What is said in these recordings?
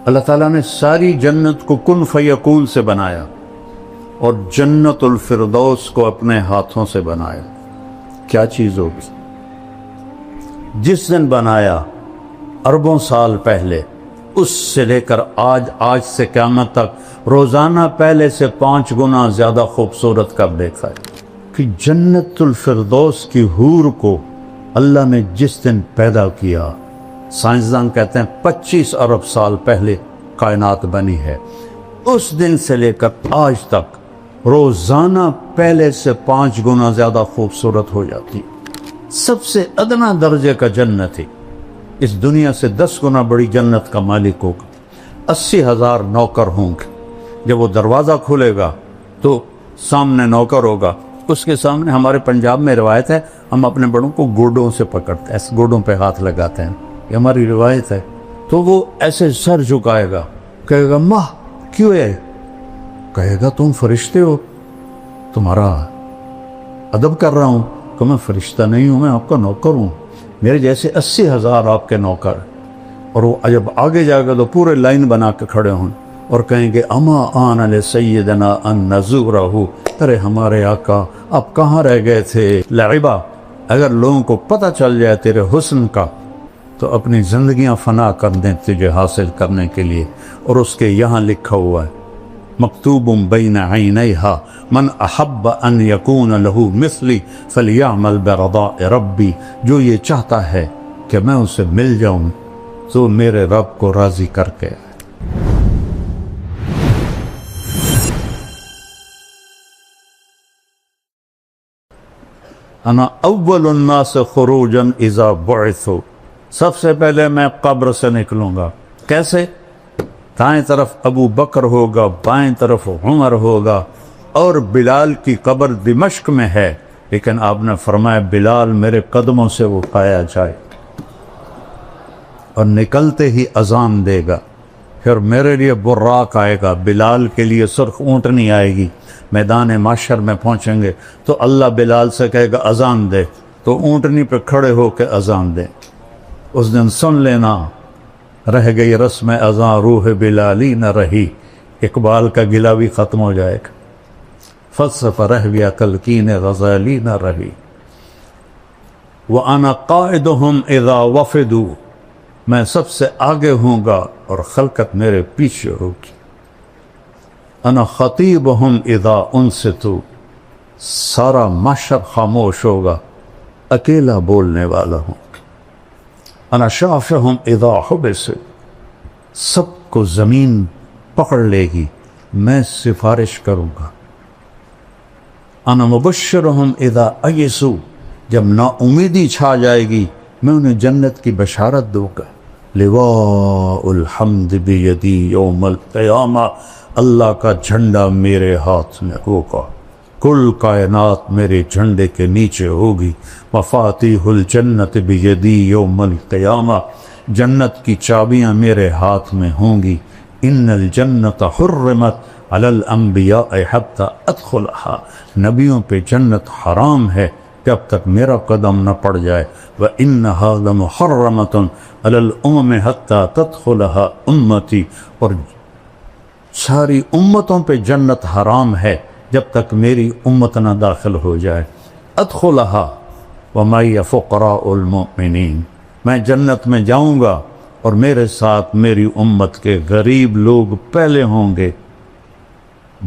اللہ تعالیٰ نے ساری جنت کو کن فیکون سے بنایا اور جنت الفردوس کو اپنے ہاتھوں سے بنایا. کیا چیز ہوگی؟ جس دن بنایا اربوں سال پہلے، اس سے لے کر آج سے قیامت تک روزانہ پہلے سے 5 گنا زیادہ خوبصورت کر دیکھا ہے کہ جنت الفردوس کی حور کو اللہ نے جس دن پیدا کیا، سائنسدان کہتے ہیں 25 ارب سال پہلے کائنات بنی ہے، اس دن سے لے کر آج تک روزانہ پہلے سے 5 گنا زیادہ خوبصورت ہو جاتی. سب سے ادنا درجے کا جنت ہے، اس دنیا سے 10 گنا بڑی جنت کا مالک ہوگا. 80,000 نوکر ہوں گے. جب وہ دروازہ کھلے گا تو سامنے نوکر ہوگا، اس کے سامنے ہمارے پنجاب میں روایت ہے، ہم اپنے بڑوں کو گوڈوں سے پکڑتے ہیں، ایسے گوڈوں پہ ہاتھ لگاتے ہیں، یہ ہماری روایت ہے. تو وہ ایسے سر جھکائے گا، کہے گا ماں کیوں ہے؟ کہے گا تم فرشتے ہو، تمہارا ادب کر رہا ہوں. کہ میں فرشتہ نہیں ہوں، میں آپ کا نوکر ہوں، میرے جیسے 80,000 آپ کے نوکر. اور وہ جب آگے جائے گا تو پورے لائن بنا کے کھڑے ہوں اور کہیں گے اما آن لسیدنا ان نزورہ، ارے ہمارے آقا آپ کہاں رہ گئے تھے؟ لعبہ، اگر لوگوں کو پتہ چل جائے تیرے حسن کا تو اپنی زندگیاں فنا کر دیں تجھے حاصل کرنے کے لیے. اور اس کے یہاں لکھا ہوا ہے مکتوب بین عینیہا من احب ان یکون لہ مثلی فلیعمل برضاء ربی، جو یہ چاہتا ہے کہ میں اسے مل جاؤں تو میرے رب کو راضی کر کے. انا اول الناس خروجا اذا بعثوا، سب سے پہلے میں قبر سے نکلوں گا. کیسے؟ دائیں طرف ابو بکر ہوگا، بائیں طرف عمر ہوگا، اور بلال کی قبر دمشق میں ہے، لیکن آپ نے فرمایا بلال میرے قدموں سے اٹھایا جائے. اور نکلتے ہی اذان دے گا. پھر میرے لیے براق آئے گا، بلال کے لیے سرخ اونٹنی آئے گی. میدان معشر میں پہنچیں گے تو اللہ بلال سے کہے گا اذان دے، تو اونٹنی پہ کھڑے ہو کے اذان دے. اس دن سن لینا، رہ گئی رسم اذان روح بلالی نہ رہی. اقبال کا گلہ بھی ختم ہو جائے گا. فلسفہ رہ گیا تلقین غزالی نہ رہی. وَأَنَا قَائِدُهُمْ إِذَا وَفِدُوا، میں سب سے آگے ہوں گا اور خلقت میرے پیچھے ہوگی. انا خطیبہم اذا انصتوا، سارا معاشر خاموش ہوگا، اکیلا بولنے والا ہوں. انا شافہم اذا حبسوا، سب کو زمین پکڑ لے گی، میں سفارش کروں گا. انا مبشرہم اذا ایسوا، جب نا امیدی چھا جائے گی میں انہیں جنت کی بشارت دوں گا. لواء الحمد بیدی یوم القیامہ، اللہ کا جھنڈا میرے ہاتھ میں ہوگا، کل کائنات میرے جھنڈے کے نیچے ہوگی. مفاتیح الجنت بیدی یوم القیامہ، جنت کی چابیاں میرے ہاتھ میں ہوں گی. ان الجنت حرمت علی الانبیاء حتی ادخلہا، نبیوں پہ جنت حرام ہے جب تک میرا قدم نہ پڑ جائے. وَإِنَّهَا لَمُحَرَّمَةٌ عَلَى الْأُمَمِ حَتَّى تَدْخُلَهَا أُمَّتِي، اور ساری امتوں پہ جنت حرام ہے جب تک میری امت نہ داخل ہو جائے. ادخلها وَمَعِيَ فُقَرَاءُ الْمُؤْمِنِينَ، میں جنت میں جاؤں گا اور میرے ساتھ میری امت کے غریب لوگ پہلے ہوں گے،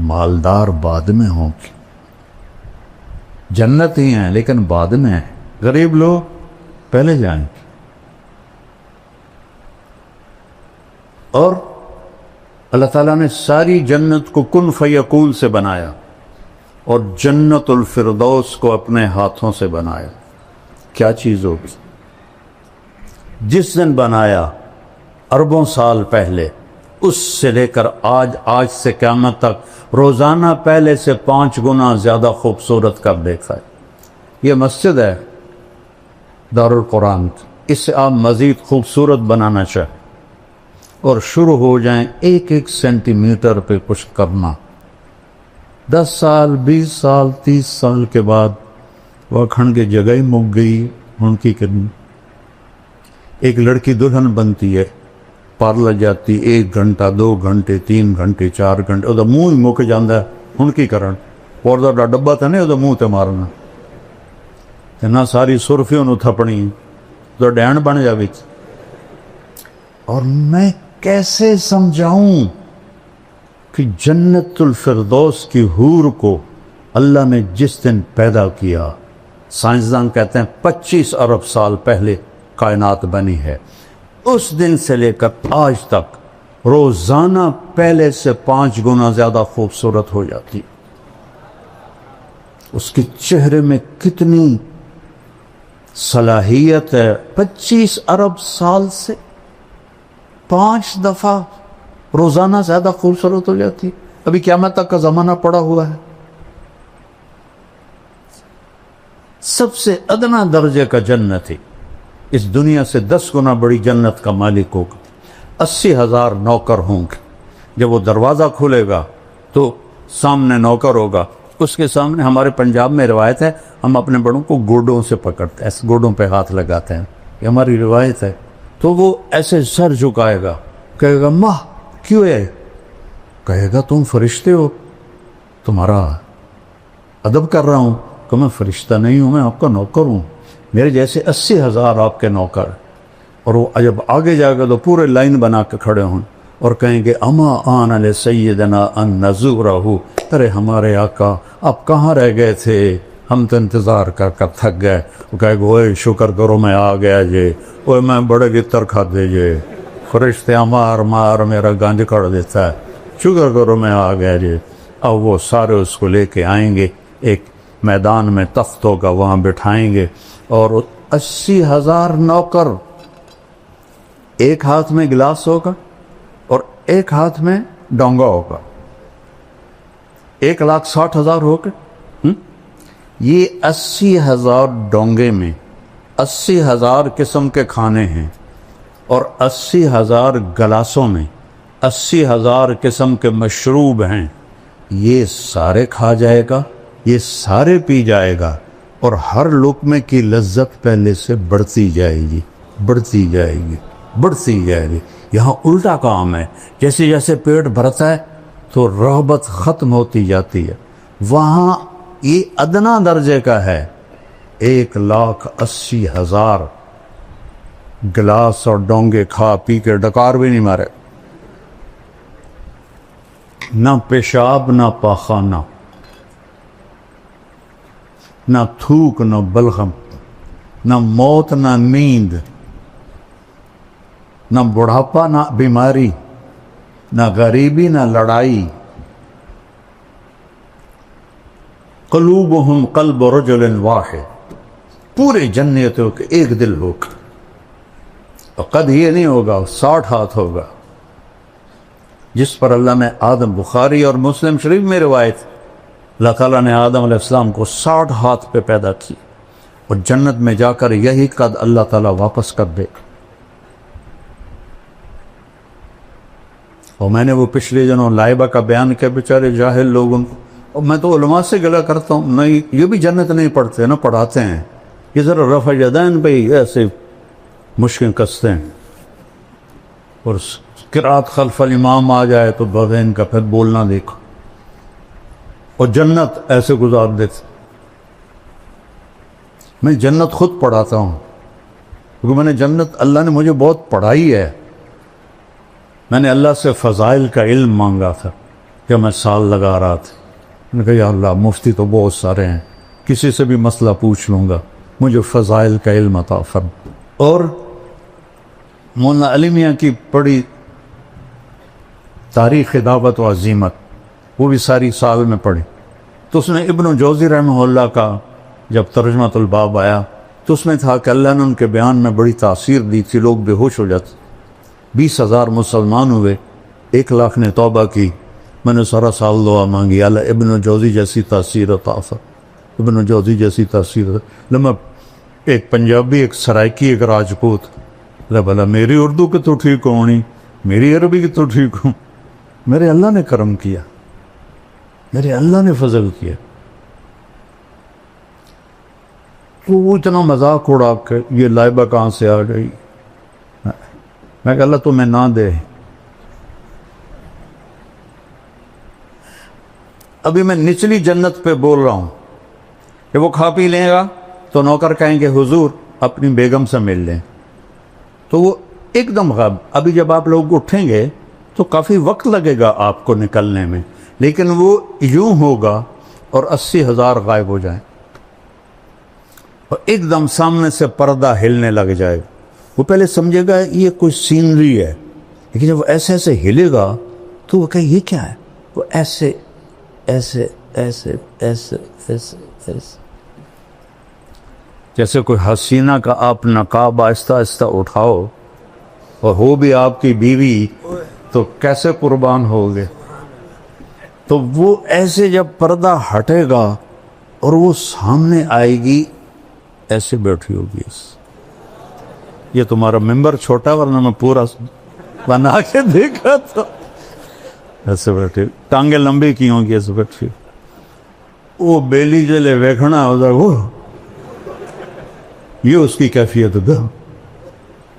مالدار بعد میں ہوں گے. جنت ہی ہیں لیکن بعد میں ہیں، غریب لوگ پہلے جائیں گے. اور اللہ تعالیٰ نے ساری جنت کو کن فیکون سے بنایا اور جنت الفردوس کو اپنے ہاتھوں سے بنایا. کیا چیز ہوگی؟ جس دن بنایا اربوں سال پہلے، اس سے لے کر آج سے قیامت تک روزانہ پہلے سے 5 گنا زیادہ خوبصورت کر دیکھا ہے. یہ مسجد ہے دارالقرآن، اس سے آپ مزید خوبصورت بنانا چاہیں اور شروع ہو جائیں 1 سینٹی میٹر پہ کچھ کرنا. 10 سال 20 سال 30 سال کے بعد وہ کھڑ کے جگہ ہی مک گئی ان کی کرنی. ایک لڑکی دلہن بنتی ہے پر لگ جاتی 1 گھنٹہ 2 گھنٹے 3 گھنٹے 4 گھنٹے وہ منہ ہی مک جاتا ہے ہن کی کرن اور دا ڈبا تھا نہیں وہ منہ تے مارنا تے نہ ساری سرفی انہوں تھپنی تو ڈین بن جاوی اور میں کیسے سمجھاؤں کہ جنت الفردوس کی حور کو اللہ نے جس دن پیدا کیا سائنسدان کہتے ہیں 25 ارب سال پہلے کائنات بنی ہے اس دن سے لے کر آج تک روزانہ پہلے سے 5 گنا زیادہ خوبصورت ہو جاتی اس کے چہرے میں کتنی صلاحیت ہے 25 ارب سال سے 5 دفعہ روزانہ زیادہ خوبصورت ہو جاتی ابھی قیامت تک کا زمانہ پڑا ہوا ہے سب سے ادنا درجے کا جنت ہے اس دنیا سے 10 گنا بڑی جنت کا مالک ہوگا 80,000 نوکر ہوں گے جب وہ دروازہ کھلے گا تو سامنے نوکر ہوگا اس کے سامنے ہمارے پنجاب میں روایت ہے ہم اپنے بڑوں کو گوڈوں سے پکڑتے ہیں ایسے گوڈوں پہ ہاتھ لگاتے ہیں یہ ہماری روایت ہے تو وہ ایسے سر جھکائے گا کہے گا ماں کیوں ہے کہے گا تم فرشتے ہو تمہارا ادب کر رہا ہوں کہ میں فرشتہ نہیں ہوں میں آپ کا نوکر ہوں میرے جیسے 80,000 آپ کے نوکر اور وہ جب آگے جائے گا تو پورے لائن بنا کے کھڑے ہوں اور کہیں گے اما آن علی سیدنا ان نزورہ ارے ہمارے آقا آپ کہاں رہ گئے تھے ہم تو انتظار کر کر تھک گئے وہ کہے گا اوے شکر کرو میں آ گیا جے اوے میں بڑے گتر کھا دے جے فرشتے مار مار میرا گنج کر دیتا ہے شکر کرو میں آ گیا جے اب وہ سارے اس کو لے کے آئیں گے ایک میدان میں تخت ہوگا وہاں بٹھائیں گے اور 80,000 نوکر ایک ہاتھ میں گلاس ہوگا اور ایک ہاتھ میں ڈونگا ہوگا 1,60,000 ہوگا یہ 80,000 ڈونگے میں 80,000 قسم کے کھانے ہیں اور 80,000 گلاسوں میں 80,000 قسم کے مشروب ہیں یہ سارے کھا جائے گا یہ سارے پی جائے گا اور ہر لقمے کی لذت پہلے سے بڑھتی جائے گی بڑھتی جائے گی بڑھتی جائے گی یہاں الٹا کام ہے جیسے جیسے پیٹ بھرتا ہے تو رغبت ختم ہوتی جاتی ہے وہاں یہ ادنا درجے کا ہے 1,80,000 گلاس اور ڈونگے کھا پی کے ڈکار بھی نہیں مارے نہ پیشاب نہ پاخانہ نہ تھوک نہ بلغم نہ موت نہ نیند نہ بڑھاپا نہ بیماری نہ غریبی نہ لڑائی قلوبہم قلب رجل واحد پورے جنتوں کے ایک دل ہوگا اور قد یہ نہیں ہوگا 60 ہاتھ ہوگا جس پر اللہ نے آدم بخاری اور مسلم شریف میں روایت اللہ تعالیٰ نے آدم علیہ السلام کو 60 ہاتھ پہ پیدا کی اور جنت میں جا کر یہی قد اللہ تعالیٰ واپس کر دے اور میں نے وہ پچھلے دنوں لائبہ کا بیان کیا بیچارے جاہل لوگوں کو اور میں تو علماء سے گلہ کرتا ہوں نہیں یہ بھی جنت نہیں پڑھتے نہ پڑھاتے ہیں یہ ذرا رفع یدین پہ ایسے مشکل کستے ہیں اور قرات خلف الامام آ جائے تو بغین کا پھر بولنا دیکھو اور جنت ایسے گزار دیتے میں جنت خود پڑھاتا ہوں کیونکہ میں نے جنت اللہ نے مجھے بہت پڑھائی ہے میں نے اللہ سے فضائل کا علم مانگا تھا کہ میں سال لگا رہا تھا میں نے کہا یا اللہ مفتی تو بہت سارے ہیں کسی سے بھی مسئلہ پوچھ لوں گا مجھے فضائل کا علم عطا فرما اور مولانا علی میاں کی پڑھی تاریخ دعوت و عزیمت وہ بھی ساری سال میں پڑھی تو اس نے ابن جوزی رحمہ اللہ کا جب ترجمۃ الباب آیا تو اس میں تھا کہ اللہ نے ان کے بیان میں بڑی تاثیر دی تھی لوگ بے ہوش ہو جاتے 20,000 مسلمان ہوئے 1,00,000 نے توبہ کی میں نے سارا سال دعا مانگی اللہ ابن جوزی جیسی تاثیر عطا فرما ابن جوزی جیسی تاثیر لما ایک پنجابی ایک سرائکی ایک راجپوت بھلا میری اردو کی تو ٹھیک ہونی میری عربی کی تو ٹھیک ہوں میرے اللہ نے کرم کیا میرے اللہ نے فضل کیا تو وہ اتنا مذاق اڑا کہ یہ لائبہ کہاں سے آ گئی میں کہ اللہ تمہیں نہ دے. ابھی میں نچلی جنت پہ بول رہا ہوں کہ وہ کھا پی لے گا تو نوکر کہیں گے حضور اپنی بیگم سے مل لیں, تو وہ ایک دم غائب. ابھی جب آپ لوگ اٹھیں گے تو کافی وقت لگے گا آپ کو نکلنے میں, لیکن وہ یوں ہوگا اور 80,000 غائب ہو جائیں اور ایک دم سامنے سے پردہ ہلنے لگ جائے گا. وہ پہلے سمجھے گا یہ کوئی سینری ہے, لیکن جب وہ ایسے ایسے ہلے گا تو وہ کہے یہ کیا ہے, وہ ایسے ایسے ایسے ایسے ایسے ایسے جیسے کوئی حسینہ کا آپ نقاب آہستہ آہستہ اٹھاؤ اور ہو بھی آپ کی بیوی تو کیسے قربان ہوگے. تو وہ ایسے جب پردہ ہٹے گا اور وہ سامنے آئے گی ایسے بیٹھی ہوگی. یہ تمہارا ممبر چھوٹا ورنہ میں پورا بنا کے دیکھا تھا. ایسے بیٹھی, ٹانگیں لمبی کی ہوں گی, ایسے بیٹھی. وہ بیلی جلے ویکھنا ہو جائے, وہ یہ اس کی کیفیت ہے.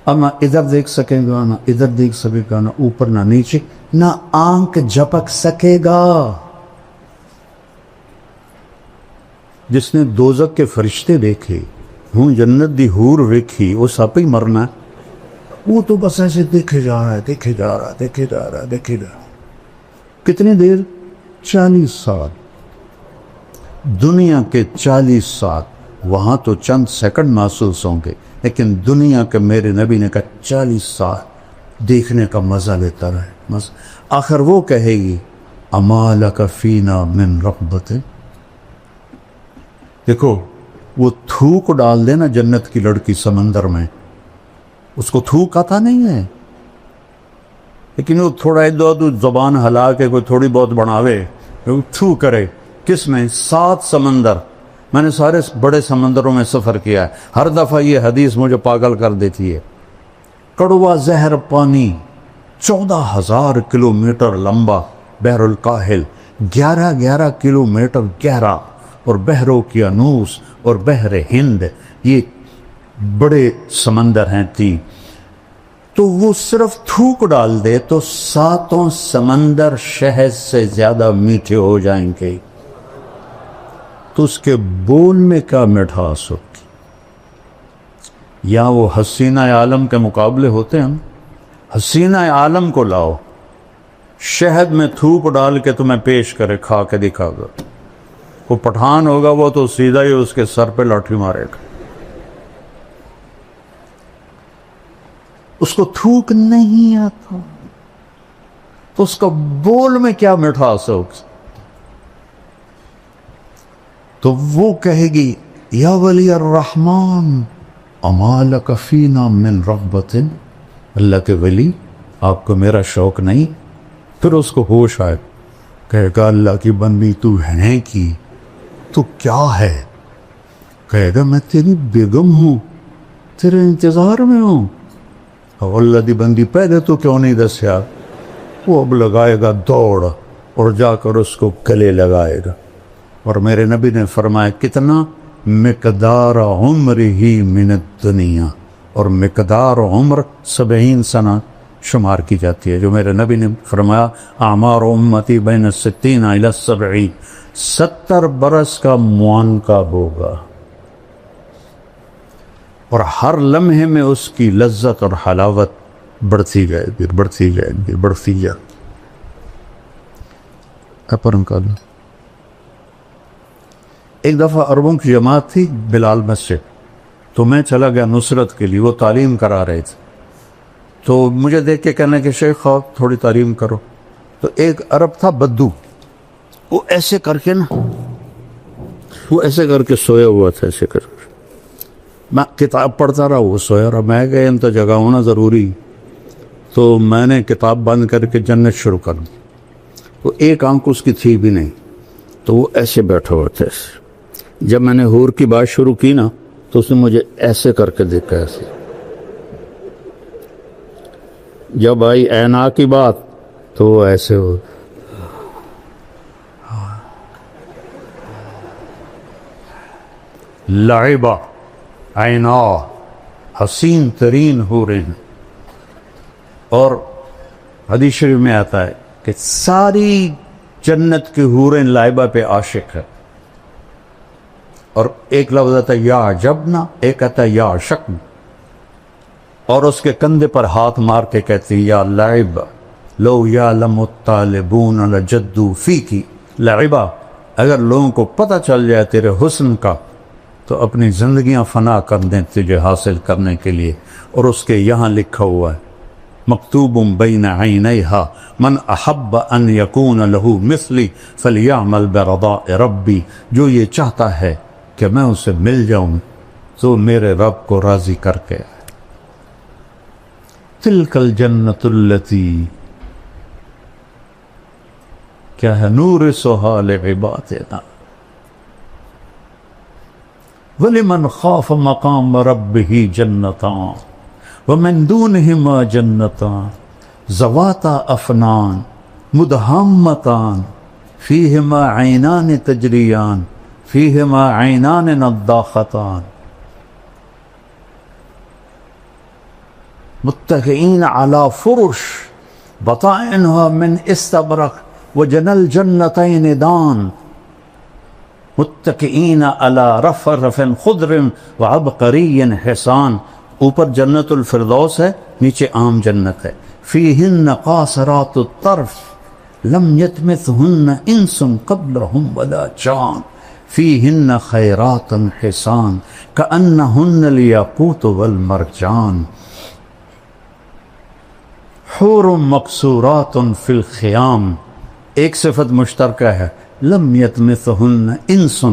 اب نہ ادھر دیکھ سکے گا, نہ ادھر دیکھ سکے گا, نہ اوپر نہ نیچے, نہ آنکھ جھپک سکے گا. جس نے دوزخ کے فرشتے دیکھے, ہوں جنت دی حور ویکھی, وہ سب ہی مرنا ہے. وہ تو بس ایسے دیکھے جا رہا ہے, دیکھے جا رہا ہے, دیکھے جا رہا ہے, دیکھے جا رہا ہے. کتنی دیر؟ 40 سال. دنیا کے 40 سال. وہاں تو چند سیکنڈ محسوس ہوں گے, لیکن دنیا کے میرے نبی نے کہا 40 سال دیکھنے کا مزہ لیتا رہے. آخر وہ کہے گی اما لک فینا من رغبت. دیکھو وہ تھوک ڈال دے نا جنت کی لڑکی سمندر میں, اس کو تھوک آتا نہیں ہے, لیکن وہ تھوڑا ادھر زبان ہلا کے کوئی تھوڑی بہت بڑھاوے, تھو کرے. کس میں؟ 7 سمندر. میں نے سارے بڑے سمندروں میں سفر کیا ہے, ہر دفعہ یہ حدیث مجھے پاگل کر دیتی ہے. کڑوا زہر پانی 14,000 کلومیٹر لمبا بحر الکاہل, 11 کلومیٹر گہرا, اور بحر اوقیانوس اور بحر ہند, یہ بڑے سمندر ہیں 3. تو وہ صرف تھوک ڈال دے تو 7 سمندر شہد سے زیادہ میٹھے ہو جائیں گے. تو اس کے بول میں کیا مٹھاس ہوگی. یا وہ حسینہ عالم کے مقابلے ہوتے ہیں. حسینہ عالم کو لاؤ, شہد میں تھوک ڈال کے تمہیں پیش کرے, کھا کے دکھا گا. وہ پٹھان ہوگا وہ تو سیدھا ہی اس کے سر پہ لاٹھی مارے گا. اس کو تھوک نہیں آتا تو اس کا بول میں کیا مٹھاس ہوگی. تو وہ کہے گی یا ولی الرحمن اما لک فینا من رغبت. اللہ کے ولی آپ کو میرا شوق نہیں. پھر اس کو ہوش آئے, کہے گا اللہ کی بندی تو ہے کی, تو کیا ہے؟ کہے گا میں تیری بیگم ہوں, تیرے انتظار میں ہوں. اللہ دی بندی پہلے تو کیوں نہیں دسیا؟ وہ اب لگائے گا دوڑ اور جا کر اس کو گلے لگائے گا. اور میرے نبی نے فرمایا کتنا؟ مقدار عمر ہی من الدنیا, اور مقدار عمر 70 سنہ شمار کی جاتی ہے. جو میرے نبی نے فرمایا اعمار امتی بین 60 الی 70, 70 برس کا معانقہ ہوگا, اور ہر لمحے میں اس کی لذت اور حلاوت بڑھتی جائے گی, بڑھتی جائے گی, بڑھتی جائے گی. اپرم کا ایک دفعہ عربوں کی جماعت تھی بلال مسجد, تو میں چلا گیا نصرت کے لیے. وہ تعلیم کرا رہے تھے, تو مجھے دیکھ کے کہنے کہ شیخ آپ تھوڑی تعلیم کرو. تو ایک عرب تھا بدو, وہ ایسے کر کے نا, وہ ایسے کر کے سویا ہوا تھا, ایسے کر کے. میں کتاب پڑھتا رہا, وہ سویا رہا. میں کہ ان تو جگہ ہونا ضروری, تو میں نے کتاب بند کر کے جنت شروع کر دی. تو ایک آنکھ اس کی تھی بھی نہیں, تو وہ ایسے بیٹھا ہوا تھا. جب میں نے حور کی بات شروع کی نا, تو اس نے مجھے ایسے کر کے دیکھا, ایسے. جب آئی اینا کی بات تو وہ ایسے ہو. لعبہ عینا, حسین ترین ہو رہے ہیں. اور حدیث شریف میں آتا ہے کہ ساری جنت کی حوریں لائبہ پہ عاشق ہے، اور ایک لفظ آتا ہے یا عجبنا، ایک آتا ہے یا عشقنا، اور اس کے کندھے پر ہاتھ مار کے کہتی یا لعبہ لو یعلم الطالبون لجدوا فیکی لعبہ، اگر لوگوں کو پتہ چل جائے تیرے حسن کا تو اپنی زندگیاں فنا کر دیں تجھے حاصل کرنے کے لیے۔ اور اس کے یہاں لکھا ہوا ہے مکتوب بین عینیہا من احب ان یکون لہ مثلی فلیعمل برضاء ربی، جو یہ چاہتا ہے کہ میں اسے مل جاؤں تو میرے رب کو راضی کر کے آئے۔ تلک الجنت التی، کیا ہے، نورثھا لعبادنا وَلِمَنْ خَافَ مَقَامَ رَبِّهِ جَنَّتَانِ وَمِن دُونِهِمَا جَنَّتَانِ ذَوَاتَا أَفْنَانٍ مُدْهَامَّتَانِ فِيهِمَا عَيْنَانِ تَجْرِيَانِ فِيهِمَا عَيْنَانِ نَضَّاخَتَانِ مُتَّكِئِينَ عَلَى فُرُشٍ بَطَائِنُهَا مِنْ إِسْتَبْرَقٍ وَجَنَى الْجَنَّتَيْنِ دَانٍ متکئین علی رفرف خضر وعبقری حسان، اوپر جنت الفردوس ہے، نیچے عام جنت ہے۔ فیہن قاصرات الطرف لم یطمثہن انس قبلہم ولا جان فیہن خیرات حسان کأنہن الیاقوت والمرجان حور مقصورات فی الخیام، ایک صفت مشترکہ ہے، لم یطمثہن انس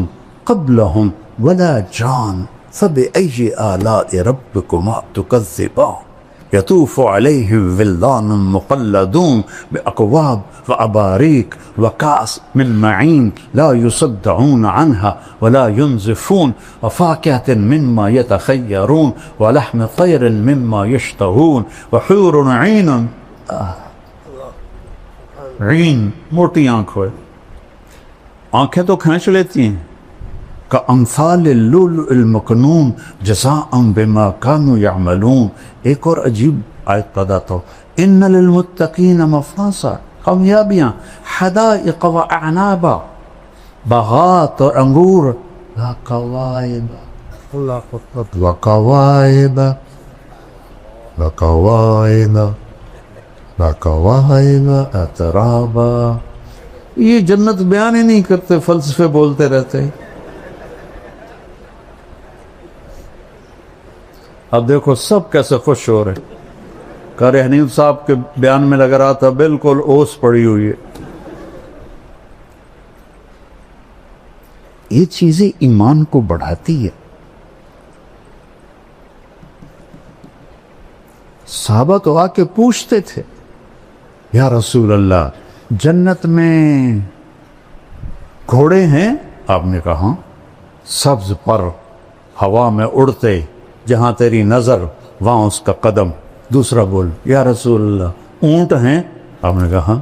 قبلہم ولا جان فبأی آلاء ربکما تکذبان یطوف علیہم ولدان مخلدون بأکواب واباریک وکأس من معین لا یصدعون عنہا ولا ینزفون وفاکہۃ مما یتخیرون ولحم طیر مما یشتہون وحور عین، عین موٹی آنکھ ہوئے، آنکھیں تو کھینچ لیتی ہیں، کامثال اللؤلؤ المکنون جزاء بما كانوا يعملون۔ ایک اور عجیب آیت پیدا تو ان للمتقین مفازا، کامیابیاں، حدائق و اعنابا، باغات اور انگور، وکواعب اترابا۔ یہ جنت بیان ہی نہیں کرتے، فلسفے بولتے رہتے۔ اب دیکھو سب کیسے خوش ہو رہے۔ قاری حنیف صاحب کے بیان میں لگ رہا تھا بالکل اوس پڑی ہوئی ہے۔ یہ چیزیں ایمان کو بڑھاتی ہے۔ صحابہ تو آ کے پوچھتے تھے یا رسول اللہ جنت میں گھوڑے ہیں؟ آپ نے کہا سبز پر ہوا میں اڑتے، جہاں تیری نظر وہاں اس کا قدم۔ دوسرا بول یا رسول اللہ اونٹ ہیں؟ آپ نے کہا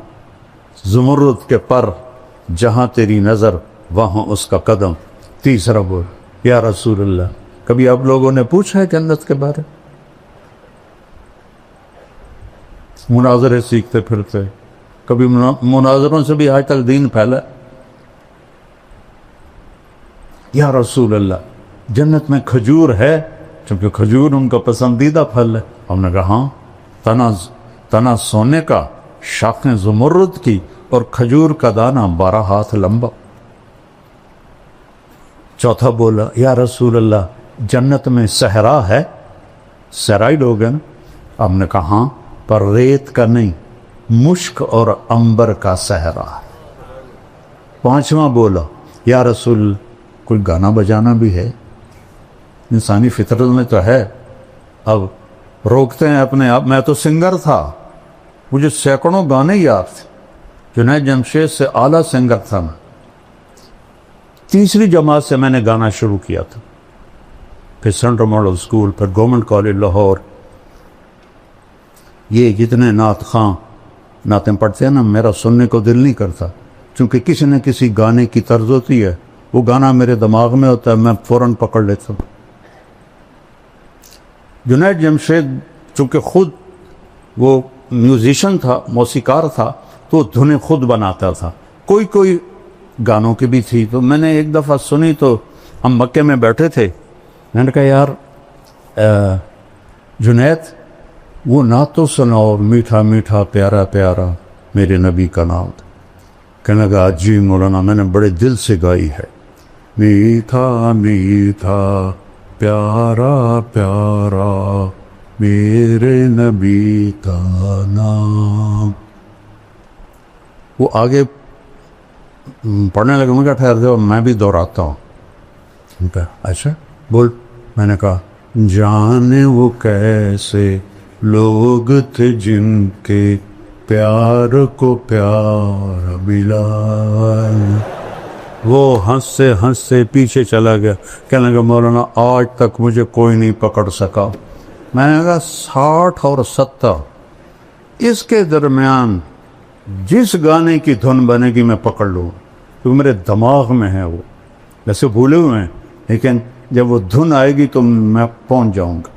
زمرد کے پر، جہاں تیری نظر وہاں اس کا قدم۔ تیسرا بول یا رسول اللہ کبھی آپ لوگوں نے پوچھا ہے جنت کے بارے؟ مناظرے سیکھتے پھرتے، کبھی مناظروں سے بھی آج تک دین پھیلا۔ یا رسول اللہ جنت میں کھجور ہے؟ چونکہ کھجور ان کا پسندیدہ پھل ہے۔ ہم نے کہا ہاں، تنا سونے کا، شاخیں زمرد کی، اور کھجور کا دانہ 12 ہاتھ لمبا۔ چوتھا بولا یا رسول اللہ جنت میں صحرا ہے؟ صحرائی لوگ ہیں نا؟ ہم نے کہا ہاں، پر ریت کا نہیں، مشک اور عنبر کا صحرا ہے۔ پانچواں بولا یا رسول کوئی گانا بجانا بھی ہے؟ انسانی فطرت میں تو ہے۔ اب روکتے ہیں اپنے آپ۔ میں تو سنگر تھا، مجھے سینکڑوں گانے یاد تھے، جنید جمشید سے اعلیٰ سنگر تھا میں۔ تیسری جماعت سے میں نے گانا شروع کیا تھا، پھر سینٹرل ماڈل اسکول، پھر گورنمنٹ کالج لاہور۔ یہ جتنے نعت خواں نعتیں پڑھتے ہیں نا، میرا سننے کو دل نہیں کرتا، چونکہ کسی نہ کسی گانے کی طرز ہوتی ہے، وہ گانا میرے دماغ میں ہوتا ہے، میں فوراً پکڑ لیتا ہوں۔ جنید جمشید چونکہ خود وہ میوزیشین تھا، موسیقار تھا، تو دھنیں خود بناتا تھا، کوئی گانوں کی بھی تھی. تو میں نے ایک دفعہ سنی تو ہم مکے میں بیٹھے تھے، میں نے کہا یار جنید وہ نعت تو سناؤ، میٹھا میٹھا پیارا پیارا میرے نبی کا نام. کہنے لگا جی مولانا میں نے بڑے دل سے گائی ہے، میٹھا میٹھا پیارا پیارا میرے نبی کا نام. وہ آگے پڑھنے لگے، میں کہا ٹھہر جاؤ میں بھی دہراتا ہوں. اچھا بول. میں نے کہا جانے وہ کیسے لوگ تھے جن کے پیار کو پیار ملا. وہ ہنستے ہنستے پیچھے چلا گیا، کہنے لگا مولانا آج تک مجھے کوئی نہیں پکڑ سکا. میں نے کہا 60 اور 70 اس کے درمیان جس گانے کی دھن بنے گی میں پکڑ لوں، کیونکہ میرے دماغ میں ہے، وہ ویسے بھولے ہوئے ہیں لیکن جب وہ دھن آئے گی تو میں پہنچ جاؤں گا.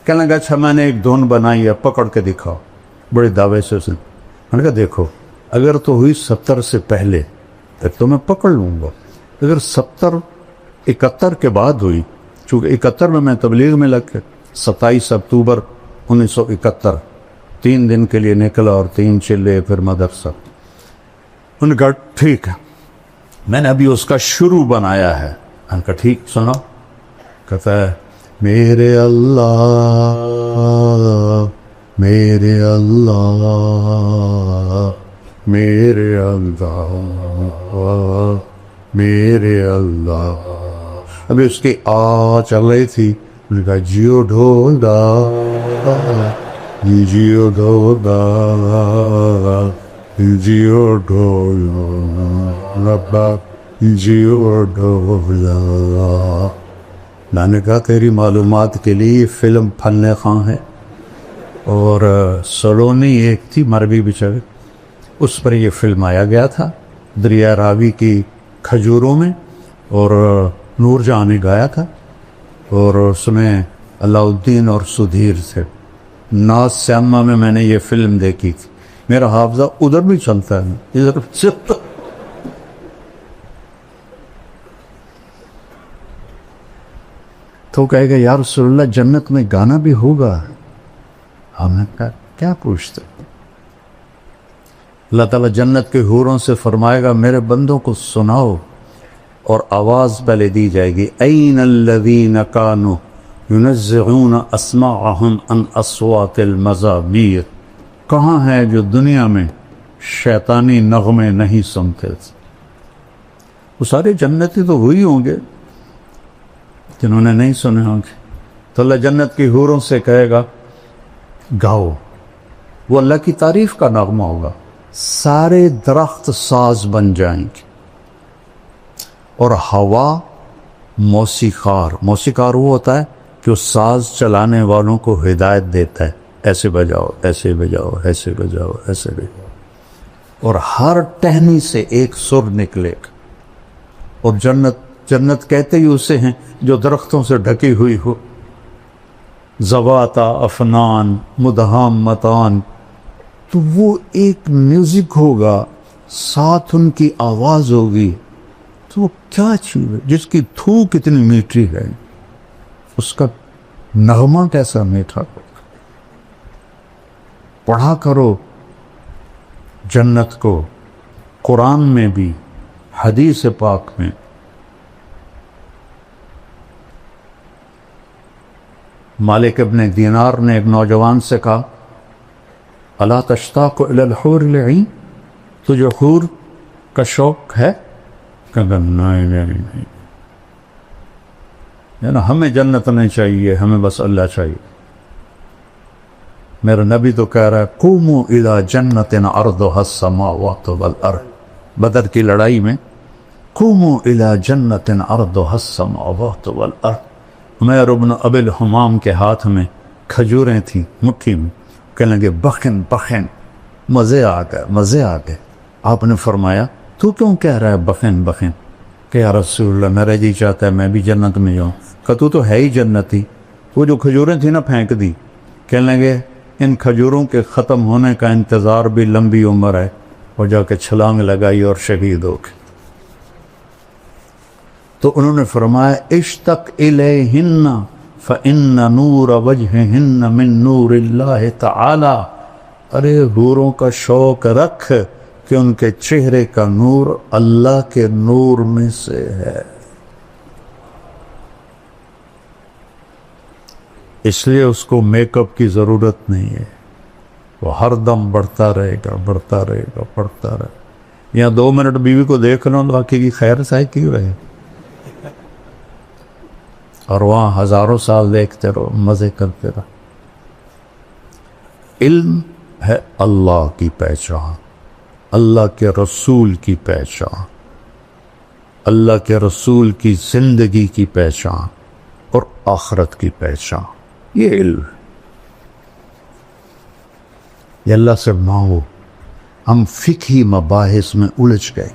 کہنے لگا اچھا میں نے ایک دھن بنائی ہے، پکڑ کے دکھاؤ. بڑے دعوے سے اس نے. میں نے کہا دیکھو اگر تو ہوئی 70 سے پہلے پھر تو میں پکڑ لوں گا، اگر 70 71 کے بعد ہوئی، چونکہ 71 میں تبلیغ میں لگ کے 27 اکتوبر 1971 3 دن کے لیے نکلا اور 3 چلے پھر مدرسہ. ان کا ٹھیک ہے میں نے ابھی اس کا شروع بنایا ہے. ان کا ٹھیک سنا. کہتا ہے میرے اللہ میرے اللہ میرے اللہ میرے اللہ. ابھی اس کی چل رہی تھی. انہوں نے کہا جیو ڈھولا جیو ڈھولا جیو ڈھولا ربا جیو ڈھولا. میں نے کہا تیری معلومات کے لیے فلم فن خاں ہے، اور سلونی ایک تھی مروی بیچارے، اس پر یہ فلم آیا گیا تھا دریا راوی کی کھجوروں میں، اور نور جہاں نے گایا تھا، اور اس میں علاء الدین اور سدھیر تھے. ناز سیما میں نے یہ فلم دیکھی تھی. میرا حافظہ ادھر بھی چلتا ہے، ادھر چلتا. تو کہے گا یا رسول اللہ جنت میں گانا بھی ہوگا. ہم نے کہا کیا پوچھتے. اللہ تعالیٰ جنت کے حوروں سے فرمائے گا میرے بندوں کو سناؤ، اور آواز پہلے دی جائے گی این الذین کانوا ینزعون اسماعہم عن اصوات المزامیر. کہاں ہے جو دنیا میں شیطانی نغمے نہیں سنتے تھے؟ وہ سارے جنتی تو وہی ہوں گے جنہوں نے نہیں سنے ہوں گے. تو اللہ جنت کی حوروں سے کہے گا گاؤ. وہ اللہ کی تعریف کا نغمہ ہوگا. سارے درخت ساز بن جائیں گے، اور ہوا موسیقار. موسیقار وہ ہوتا ہے جو ساز چلانے والوں کو ہدایت دیتا ہے، ایسے بجاؤ ایسے بجاؤ ایسے بجاؤ ایسے بجاؤ، اور ہر ٹہنی سے ایک سر نکلے گا. اور جنت کہتے ہی اسے ہیں جو درختوں سے ڈھکی ہوئی ہو. ذواتا افنان مدہامتان. تو وہ ایک میوزک ہوگا، ساتھ ان کی آواز ہوگی. تو وہ کیا چیز ہے جس کی تھوک اتنی میٹھی ہے، اس کا نغمہ کیسا میٹھا. پڑھا کرو جنت کو، قرآن میں بھی حدیث پاک میں. مالک ابن دینار نے ایک نوجوان سے کہا الا تشتاق الی الحور العین، تجھے حور کا شوق ہے؟ کہا نہیں. نا ہمیں جنت نہیں چاہیے، ہمیں بس اللہ چاہیے. میرا نبی تو کہہ رہا ہے قوموا الی جنت عرضها السماوات والارض. بدر کی لڑائی میں قوموا الی جنت عرضها السماوات والارض. عمیر بن ابی الحمام کے ہاتھ میں کھجوریں تھیں مٹھی میں. کہنے لگے بخن بخن. مزے آ گئے مزے آ گئے. آپ نے فرمایا تو کیوں کہہ رہا ہے بخن بخن؟ کہ یا رسول اللہ میرا جی چاہتا ہے میں بھی جنت میں جاؤں. کہ تو ہے ہی جنتی. وہ جو کھجوریں تھیں نا پھینک دی. کہنے لگے ان کھجوروں کے ختم ہونے کا انتظار بھی لمبی عمر ہے، اور جا کے چھلانگ لگائی اور شہید ہو گئے۔ تو انہوں نے فرمایا اشتق الیہن فإن نور وجہہن من نور اللہ تعالی، ارے حوروں کا شوق رکھ کہ ان کے چہرے کا نور اللہ کے نور میں سے ہے۔ اس لیے اس کو میک اپ کی ضرورت نہیں ہے، وہ ہر دم بڑھتا رہے گا، بڑھتا رہے گا، بڑھتا رہے گا۔ یہاں 2 منٹ بیوی کو دیکھ لو باقی کی خیر سائے کیوں رہے، اور وہاں ہزاروں سال دیکھتے رہو، مزے کرتے رہو۔ علم ہے اللہ کی پہچان، اللہ کے رسول کی پہچان، اللہ کے رسول کی زندگی کی پہچان اور آخرت کی پہچان، یہ علم ہے۔ یہ اللہ سے مانگو۔ ہم فقہی مباحث میں الجھ گئے،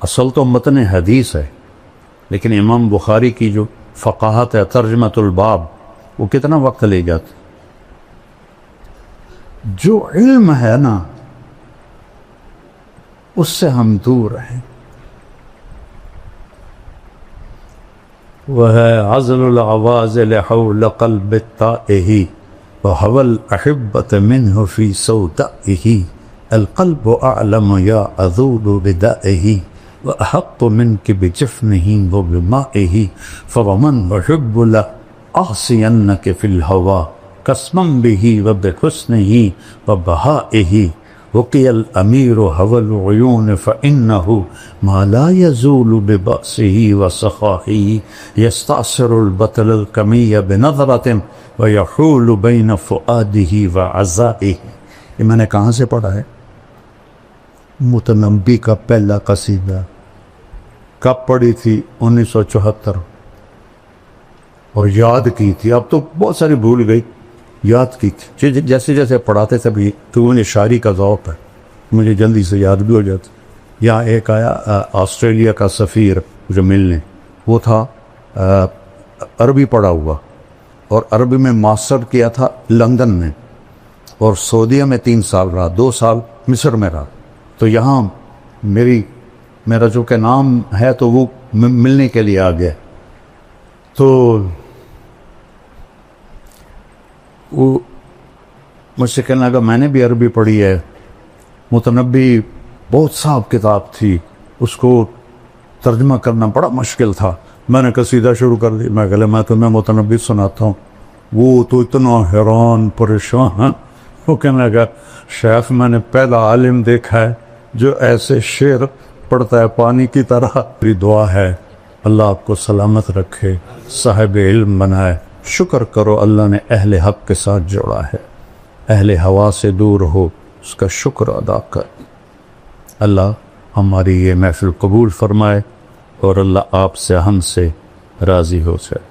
اصل تو متن حدیث ہے، لیکن امام بخاری کی جو فقاہت ہے، ترجمۃ الباب، وہ کتنا وقت لے جاتی۔ جو علم ہے نا اس سے ہم دور ہیں، وہ ہے عزل العوازل حول قلب التائہ وحو الأحبة منه في سودائه، القلب أعلم يا أذول بدائه وأحق منك بجفنه وبمائه، فومن أحب لأعصينك في الهوى قسما به وبحسنه وبهائه، وقي الأمير هوى العيون فإنه ما لا يزول ببأسه وسخائه، يستعصر البطل الكمي بنظرة ويحول بين فؤاده وعزائه۔ یہ میں نے کہاں سے پڑھا ہے؟ متنبی کا پہلا قصیدہ، کب پڑھی تھی؟ 1974، اور یاد کی تھی، اب تو بہت ساری بھول گئی، یاد کی تھی، جیسے جیسے پڑھاتے تھے بھی تو مجھے شاعری کا ذوق ہے، مجھے جلدی سے یاد بھی ہو جاتا۔ یہاں ایک آیا آسٹریلیا کا سفیر جو ملنے، وہ تھا عربی پڑھا ہوا، اور عربی میں ماسٹر کیا تھا لندن میں، اور سعودیہ میں 3 سال رہا، 2 سال مصر میں رہا۔ تو یہاں میرا جو کہ نام ہے تو وہ ملنے کے لیے آ گیا، تو وہ مجھ سے کہنے لگا میں نے بھی عربی پڑھی ہے، متنبی بہت صاحب کتاب تھی، اس کو ترجمہ کرنا بڑا مشکل تھا۔ میں نے قصیدہ شروع کر دی، میں کہا میں تمہیں متنبی سناتا ہوں۔ وہ تو اتنا حیران پریشان، وہ کہنے لگا شیخ میں نے پہلا عالم دیکھا ہے جو ایسے شعر پڑھتا ہے پانی کی طرح۔ میری دعا ہے اللہ آپ کو سلامت رکھے، صاحب علم بنائے۔ شکر کرو اللہ نے اہل حق کے ساتھ جوڑا ہے، اہل ہوا سے دور ہو، اس کا شکر ادا کر۔ اللہ ہماری یہ محفل قبول فرمائے، اور اللہ آپ سے ہم سے راضی ہو جائے۔